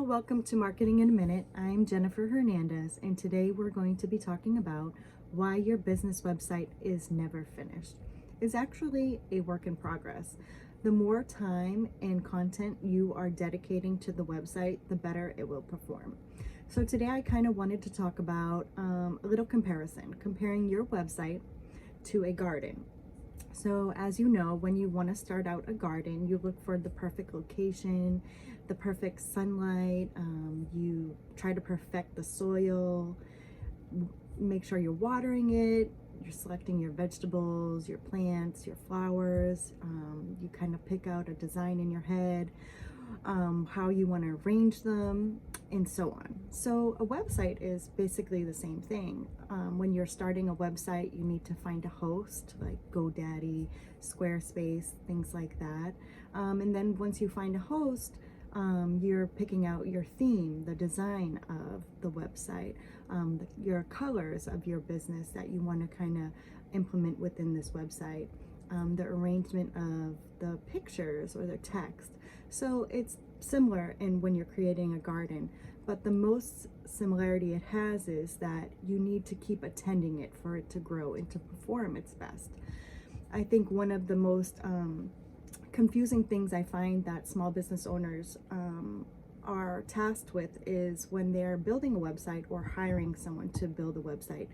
welcome to Marketing in a Minute. I'm Jennifer Hernandez, and today we're going to be talking about why your business website is never finished. It's actually a work in progress. The more time and content you are dedicating to the website, the better it will perform. So today I kind of wanted to talk about a little comparison, comparing your website to a garden. So as you know, when you want to start out a garden, you look for the perfect location, the perfect sunlight, you try to perfect the soil, make sure you're watering it, you're selecting your vegetables, your plants, your flowers, you kind of pick out a design in your head, how you want to arrange them, and so on. So a website is basically the same thing. When you're starting a website, you need to find a host like GoDaddy, Squarespace, things like that. And then once you find a host, you're picking out your theme, the design of the website, your colors of your business that you want to kind of implement within this website, the arrangement of the pictures or the text. So it's similar in when you're creating a garden, but the most similarity it has is that you need to keep attending it for it to grow and to perform its best. I think one of the most confusing things I find that small business owners are tasked with is when they're building a website or hiring someone to build a website.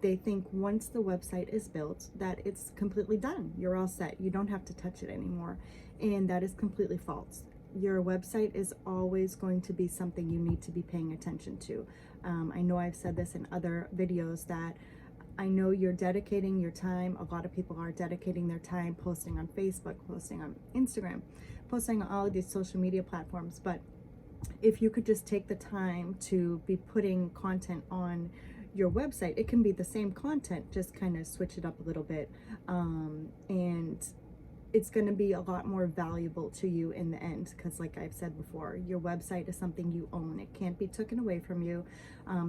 They think once the website is built that it's completely done. You're all set. You don't have to touch it anymore. And that is completely false. Your website is always going to be something you need to be paying attention to. I know I've said this in other videos that I know you're dedicating your time. A lot of people are dedicating their time posting on Facebook, posting on Instagram, posting on all of these social media platforms. But if you could just take the time to be putting content on your website, it can be the same content, just kind of switch it up a little bit. And it's going to be a lot more valuable to you in the end, because like I've said before, your website is something you own. It can't be taken away from you.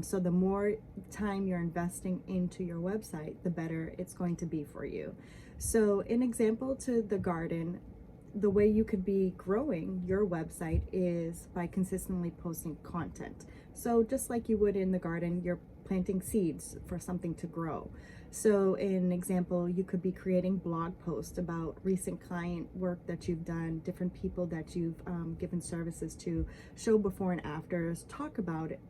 So the more time you're investing into your website, the better it's going to be for you. So an example to the garden, the way you could be growing your website is by consistently posting content. So just like you would in the garden, you're planting seeds for something to grow. So in an example, you could be creating blog posts about recent client work that you've done, different people that you've given services to, show before and afters, talk about it,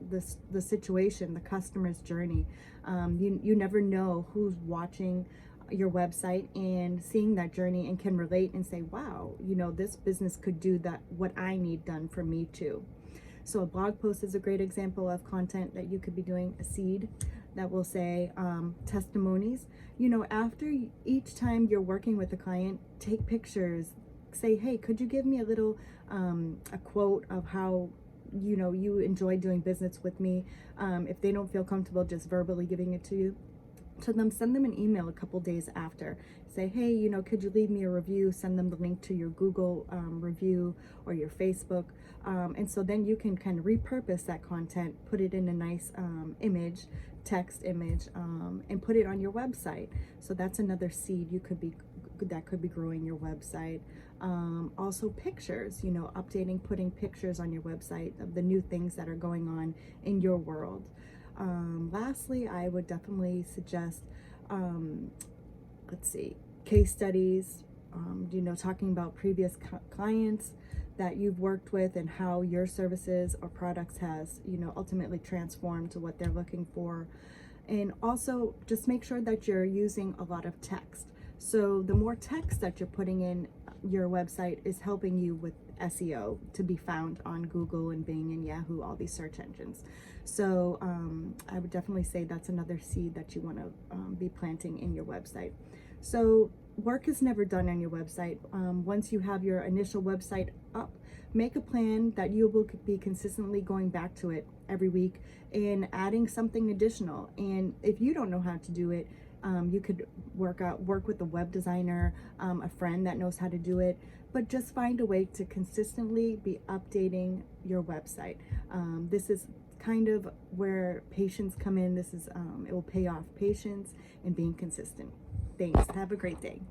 the situation, the customer's journey. You never know who's watching your website and seeing that journey and can relate and say, wow, you know, this business could do that, what I need done for me too. So a blog post is a great example of content that you could be doing. A seed that will say testimonies. You know, after each time you're working with a client, take pictures, say, hey, could you give me a little a quote of how you know you enjoy doing business with me. If they don't feel comfortable just verbally giving it to them, send them an email a couple days after. Say, hey, you know, could you leave me a review? Send them the link to your Google review or your Facebook. And so then you can kind of repurpose that content, put it in a nice image, text image, and put it on your website. So that's another seed that could be growing your website. Also pictures, you know, putting pictures on your website of the new things that are going on in your world. Lastly, I would definitely suggest, case studies, you know, talking about previous clients that you've worked with and how your services or products has, you know, ultimately transformed to what they're looking for. And also just make sure that you're using a lot of text. So the more text that you're putting in your website is helping you with SEO to be found on Google and Bing and Yahoo, all these search engines. So I would definitely say that's another seed that you want to be planting in your website. So work is never done on your website. Once you have your initial website up, make a plan that you will be consistently going back to it every week and adding something additional. And if you don't know how to do it, you could work with a web designer, a friend that knows how to do it, but just find a way to consistently be updating your website. This is kind of where patience come in. This is it will pay off, patience and being consistent. Thanks. Have a great day.